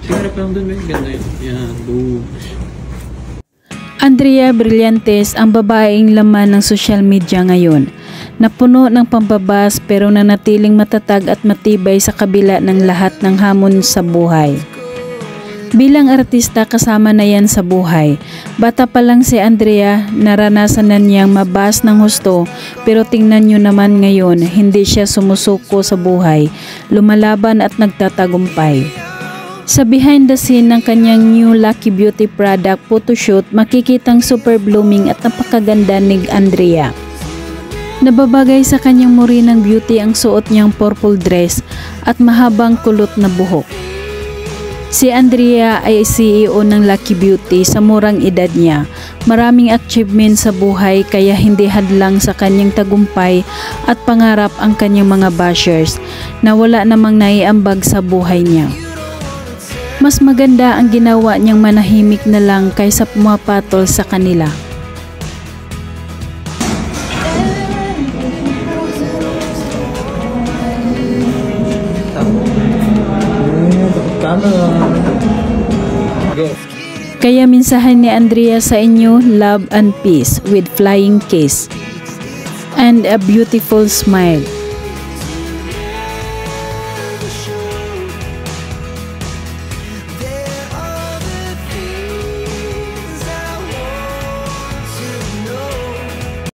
Tingnan pa lang doon, may ganda yun. Yan, boobs. Andrea Brillantes ang babaeng laman ng social media ngayon. Napuno ng pambabas pero nanatiling matatag at matibay sa kabila ng lahat ng hamon sa buhay. Bilang artista kasama na yan sa buhay. Bata pa lang si Andrea, naranasan na niyang mabas ng husto pero tingnan nyo naman ngayon, hindi siya sumusuko sa buhay, lumalaban at nagtatagumpay. Sa behind the scene ng kanyang new Lucky Beauty product photoshoot, makikitang super blooming at napakaganda ni Andrea. Nababagay sa kanyang morinang beauty ang suot niyang purple dress at mahabang kulot na buhok. Si Andrea ay CEO ng Lucky Beauty sa murang edad niya. Maraming achievement sa buhay kaya hindi hadlang sa kanyang tagumpay at pangarap ang kanyang mga bashers na wala namang naiambag sa buhay niya. Mas maganda ang ginawa niyang manahimik na lang kaysa pumapatol sa kanila. Kaya mensahe ni Andrea sa inyo, love and peace with flying kiss and a beautiful smile.